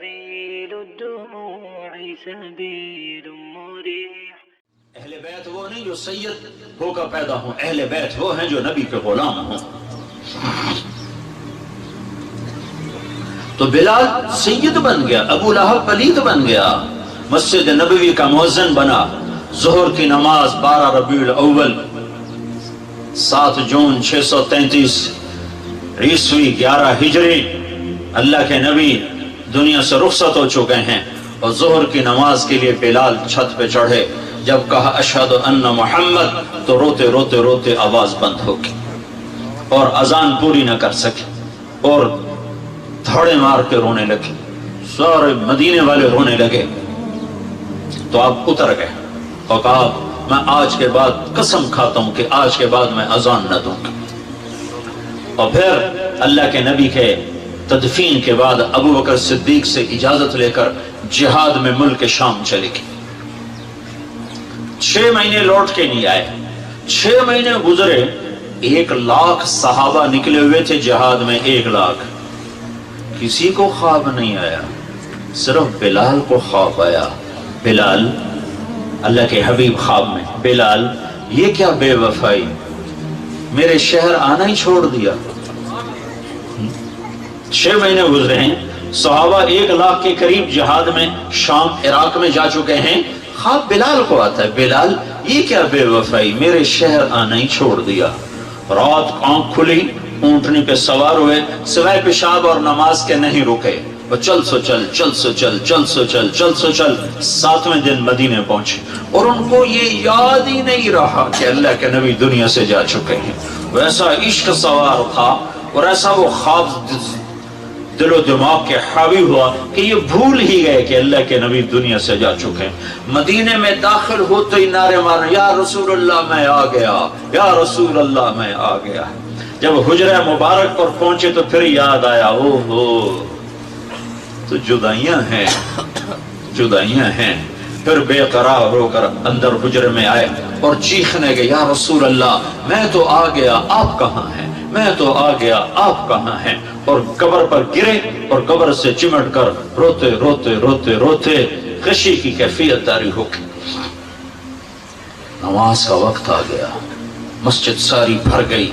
سبيل الدموع سبيل مريح. اہل بیت وہ نہیں جو سید ہو کر پیدا ہوں، اہل بیت وہ ہیں جو نبی کے غلام ہوں. تو بلال سید بن گیا، ابو لہب پلید بن گیا، مسجد نبوی کا مؤذن بنا. ظہر کی نماز 12 ربیع الاول 7 جون 633 عیسوی 11 ہجری اللہ کے نبی دنیا سے رخصت ہو چکے ہیں، اور ظہر کی نماز کے لیے بلال چھت پہ چڑھے. جب کہا اشہد ان محمد تو روتے روتے روتے آواز بند ہو گئی اور اذان پوری نہ کر سکے اور دھڑے مار کے رونے لگے. سارے مدینے والے رونے لگے. تو آپ اتر گئے اور کہا میں آج کے بعد قسم کھاتا ہوں کہ آج کے بعد میں اذان نہ دوں گا. اور پھر اللہ کے نبی کے تدفین کے بعد ابو بکر صدیق سے اجازت لے کر جہاد میں ملک شام چلے گئے. 6 مہینے لوٹ کے نہیں آئے. 6 مہینے گزرے، 1 لاکھ صحابہ نکلے ہوئے تھے جہاد میں. 1 لاکھ کسی کو خواب نہیں آیا، صرف بلال کو خواب آیا. بلال، اللہ کے حبیب خواب میں، بلال یہ کیا بے وفائی، میرے شہر آنا ہی چھوڑ دیا. 6 مہینے گزرے ہیں، صحابہ 1 لاکھ کے قریب جہاد میں شام عراق میں جا چکے ہیں. خواب بلال کو آتا ہے، بلال یہ کیا بے وفائی، میرے شہر آنا ہی چھوڑ دیا. رات آنکھ کھلی، اونٹنی پہ سوار ہوئے، سوائے پیشاب اور نماز کے نہیں رکے. اور چل سو چل، چل سو چل، چل سو چل، چل سو چل. 7ویں دن مدینے پہنچے اور ان کو یہ یاد ہی نہیں رہا کہ اللہ کے نبی دنیا سے جا چکے ہیں. ویسا عشق سوار تھا اور ایسا وہ خواب دل و دماغ کے حاوی ہوا کہ یہ بھول ہی گئے کہ اللہ کے نبی دنیا سے جا چکے ہیں. مدینے میں داخل ہوتے ہی نعرے مارے، یا رسول اللہ میں آ گیا، یا رسول اللہ میں آ گیا. جب حجرہ مبارک پر پہنچے تو پھر یاد آیا، او ہو تو جدائیاں ہیں، جدائیاں ہیں. پھر بے قرار ہو کر اندر حجرے میں آئے اور چیخنے گئے، یا رسول اللہ میں تو آ گیا، آپ کہاں ہیں، میں تو آ گیا، آپ کہاں ہیں. اور قبر پر گرے اور قبر سے چمٹ کر روتے روتے روتے روتے خشی کی کیفیت طاری ہو گئی. نماز کا وقت آ گیا، مسجد ساری بھر گئی.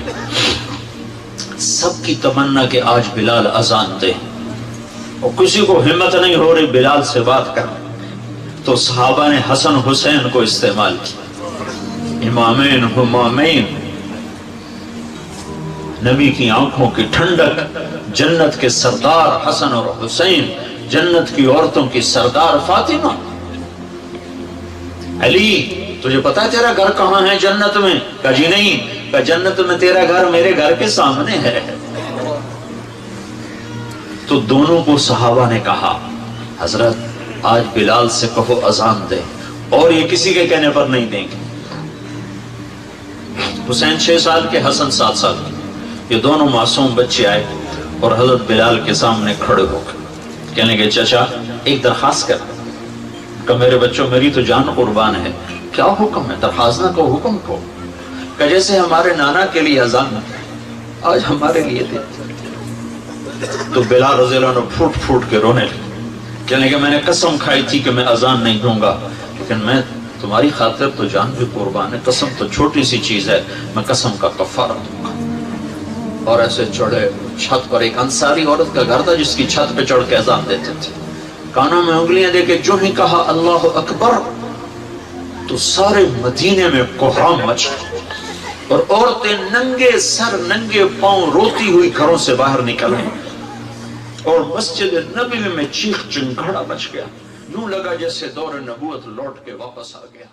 سب کی تمنا کہ آج بلال اذان دے، اور کسی کو ہمت نہیں ہو رہی بلال سے بات کر. تو صحابہ نے حسن حسین کو استعمال کیا، امامین ہمامین، نبی کی آنکھوں کی ٹھنڈک، جنت کے سردار حسن اور حسین، جنت کی عورتوں کی سردار فاطمہ. علی تجھے پتا ہے تیرا گھر کہاں ہے جنت میں؟ کہا جی نہیں. کہا جنت میں تیرا گھر میرے گھر کے سامنے ہے. تو دونوں کو صحابہ نے کہا حضرت آج بلال سے کہو اذان دے، اور یہ کسی کے کہنے پر نہیں دیں گے. حسین 6 سال کے، حسن 7 سال کے، یہ دونوں معصوم بچے آئے اور حضرت بلال کے سامنے کھڑے ہو گئے. کہنے لگے چچا ایک درخواست کر. کہ میرے بچوں میری تو جان قربان ہے. کیا حکم ہے؟ درخواست نہ کو، حکم کو. کہ جیسے ہمارے نانا کے لیے اذان آج ہمارے لیے دے. تو بلال رضی اللہ عنہ پھوٹ پھوٹ کے رونے لگے. کہنے لگے میں نے قسم کھائی تھی کہ میں اذان نہیں دوں گا، لیکن میں تمہاری خاطر تو جان بھی قربان ہے. قسم تو چھوٹی سی چیز ہے، میں قسم کا کفارہ دوں گا. اور ایسے چڑھے چھت پر. ایک انصاری عورت کا گھر تھا جس کی چھت پہ چڑھ کے اذان دیتے تھے. کانوں میں انگلیاں دے کے جو ہی کہا اللہ اکبر تو سارے مدینے میں کوہرام مچ گیا اور عورتیں ننگے سر ننگے پاؤں روتی ہوئی گھروں سے باہر نکلیں اور مسجد نبوی میں چیخ چنگھاڑا مچ گیا. یوں لگا جیسے دور نبوت لوٹ کے واپس آ گیا.